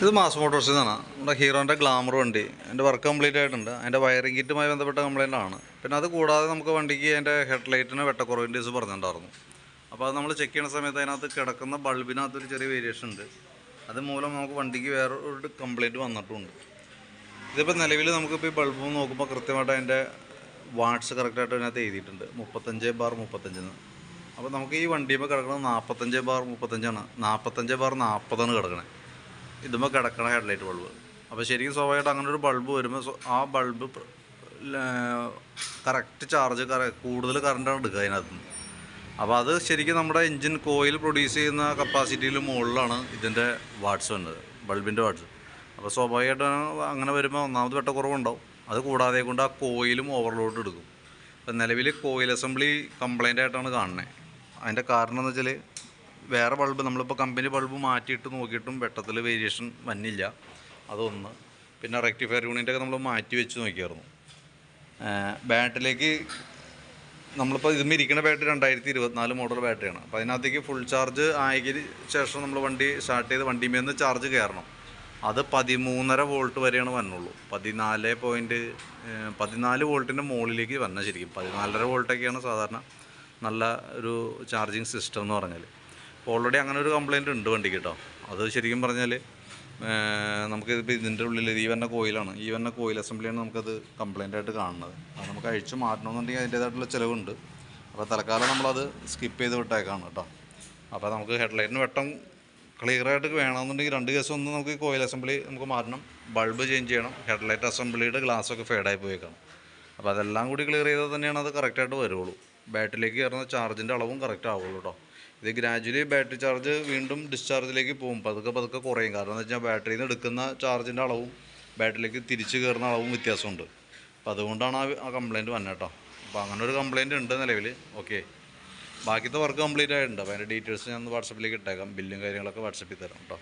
ഇത് മാസ് മോട്ടോഴ്സിൽ നിന്നാണ്. നമ്മുടെ ഹീറോൻ്റെ ഗ്ലാമർ വണ്ടി. അതിൻ്റെ വർക്ക് കംപ്ലീറ്റ് ആയിട്ടുണ്ട്. അതിൻ്റെ വയറിംഗ് കിറ്റുമായി ബന്ധപ്പെട്ട കംപ്ലയിൻ്റ് ആണ്. പിന്നെ അത് കൂടാതെ നമുക്ക് വണ്ടിക്ക് അതിൻ്റെ ഹെഡ്ലൈറ്റിന് വെട്ടക്കുറവിൻ്റെ ഇത് പറഞ്ഞിട്ടുണ്ടായിരുന്നു. അപ്പോൾ അത് നമ്മൾ ചെക്ക് ചെയ്യുന്ന സമയത്ത് അതിനകത്ത് കിടക്കുന്ന ബൾബിനകത്തൊരു ചെറിയ വേരിയേഷൻ ഉണ്ട്. അത് മൂലം നമുക്ക് വണ്ടിക്ക് വേറെ ഒരു കംപ്ലയിൻറ്റ് വന്നിട്ടുണ്ട്. ഇതിപ്പോൾ നിലവിൽ നമുക്കിപ്പോൾ ഈ ബൾബ് നോക്കുമ്പോൾ കൃത്യമായിട്ട് അതിൻ്റെ വാട്ട്സ് കറക്റ്റായിട്ട് അതിനകത്ത് എഴുതിയിട്ടുണ്ട് 35/35. അപ്പോൾ നമുക്ക് ഈ വണ്ടിയുമ്പോൾ കിടക്കുന്നത് 45/35 45/40 കിടക്കണേ. ഇതുമ്പോൾ കിടക്കണ ഹെഡ്ലൈറ്റ് ബൾബ്. അപ്പോൾ ശരിക്കും സ്വാഭാവികമായിട്ട് അങ്ങനെ ഒരു ബൾബ് വരുമ്പോൾ ആ ബൾബ് കറക്റ്റ് ചാർജ് കൂടുതൽ കറണ്ടാണ് എടുക്കുക അതിനകത്ത് നിന്ന്. അപ്പോൾ അത് ശരിക്കും നമ്മുടെ എൻജിൻ കോയിൽ പ്രൊഡ്യൂസ് ചെയ്യുന്ന കപ്പാസിറ്റിയിൽ മുകളിലാണ് ഇതിൻ്റെ വാട്ട്സ് വന്നത്, ബൾബിൻ്റെ വാട്ട്സ്. അപ്പോൾ സ്വാഭാവികമായിട്ടും അങ്ങനെ വരുമ്പോൾ ഒന്നാമത് വെട്ടക്കുറവുണ്ടാവും. അത് കൂടാതെ കൊണ്ട് ആ കോയിലും ഓവർലോഡ് എടുക്കും. അപ്പോൾ നിലവിൽ കോയിൽ അസംബ്ലി കംപ്ലൈൻ്റ് ആയിട്ടാണ് കാണുന്നത്. അതിൻ്റെ കാരണം എന്ന് വെച്ചാൽ വേറെ ബൾബ് നമ്മളിപ്പോൾ കമ്പനി ബൾബ് മാറ്റിയിട്ട് നോക്കിയിട്ടും വെട്ടത്തിൽ വേരിയേഷൻ വന്നില്ല. അതൊന്ന്. പിന്നെ റെക്ടിഫയർ യൂണിറ്റൊക്കെ നമ്മൾ മാറ്റി വെച്ച് നോക്കിയായിരുന്നു. ബാറ്ററിയിലേക്ക് നമ്മളിപ്പോൾ ഇതിൽ ഇരിക്കുന്ന ബാറ്ററി 2024 മോഡൽ ബാറ്ററിയാണ്. അപ്പോൾ അതിനകത്തേക്ക് ഫുൾ ചാർജ് ആയതിന് ശേഷം നമ്മൾ വണ്ടി സ്റ്റാർട്ട് ചെയ്ത് വണ്ടിയിൽ നിന്ന് ചാർജ് കയറണം. അത് 13.5 വോൾട്ട് വരെയാണ് വന്നുള്ളൂ. 14 വോൾട്ടിൻ്റെ മുകളിലേക്ക് വന്നാൽ ശരിക്കും 14.5 വോൾട്ടൊക്കെയാണ് സാധാരണ നല്ല ഒരു ചാർജിങ് സിസ്റ്റം എന്ന് പറഞ്ഞാൽ. ഓൾറെഡി അങ്ങനെ ഒരു കംപ്ലയിൻറ്റ് ഉണ്ട് വണ്ടിക്ക് കേട്ടോ. അത് ശരിക്കും പറഞ്ഞാൽ നമുക്കിതിപ്പോൾ ഇതിൻ്റെ ഉള്ളിൽ ഈ വന്ന കോയിലാണ്, ഈ വന്ന കോയിൽ അസംബ്ലിയാണ് നമുക്കത് കംപ്ലയിൻ്റ് ആയിട്ട് കാണുന്നത്. അത് നമുക്ക് അഴിച്ച് മാറ്റണമെന്നുണ്ടെങ്കിൽ അതിൻ്റേതായിട്ടുള്ള ചിലവുണ്ട്. അപ്പോൾ തൽക്കാലം നമ്മളത് സ്കിപ്പ് ചെയ്ത് വിട്ടേക്കാണ് കേട്ടോ. അപ്പോൾ നമുക്ക് ഹെഡ്ലൈറ്റിന് വെട്ടം ക്ലിയറായിട്ട് വേണമെന്നുണ്ടെങ്കിൽ 2 കേസ് ഒന്ന് നമുക്ക് കോയിൽ അസംബ്ലി നമുക്ക് മാറ്റണം, ബൾബ് ചേഞ്ച് ചെയ്യണം, ഹെഡ്ലൈറ്റ് അസംബ്ലിയുടെ ഗ്ലാസ്സൊക്കെ ഫേഡായി പോയേക്കണം. അപ്പോൾ അതെല്ലാം കൂടി ക്ലിയർ ചെയ്താൽ തന്നെയാണ് അത് കറക്റ്റായിട്ട് വരുള്ളൂ. ബാറ്ററിയിലേക്ക് കയറുന്ന ചാർജിൻ്റെ അളവും കറക്റ്റ് ആവുള്ളൂ കേട്ടോ. ഇത് ഗ്രാജുവലി ബാറ്ററി ചാർജ് വീണ്ടും ഡിസ്ചാർജിലേക്ക് പോകും, പതുക്കെ കുറയും. കാരണം എന്ന് വെച്ചാൽ ബാറ്ററിയിൽ നിന്ന് എടുക്കുന്ന ചാർജിൻ്റെ അളവും ബാറ്ററിയിലേക്ക് തിരിച്ച് കയറുന്ന അളവും വ്യത്യാസമുണ്ട്. അപ്പോൾ അതുകൊണ്ടാണ് ആ കംപ്ലയിൻറ്റ് വന്നത് കേട്ടോ. അപ്പോൾ അങ്ങനെ ഒരു കംപ്ലയിൻറ്റ് ഉണ്ട് നിലവിൽ. ഓക്കെ, ബാക്കിത്തെ വർക്ക് കംപ്ലീറ്റ് ആയിട്ടുണ്ട്. അപ്പോൾ അതിൻ്റെ ഡീറ്റെയിൽസ് ഞാൻ വാട്സപ്പിലേക്ക് ഇട്ടേക്കാം. ബില്ലും കാര്യങ്ങളൊക്കെ വാട്സപ്പിൽ തരാം കേട്ടോ.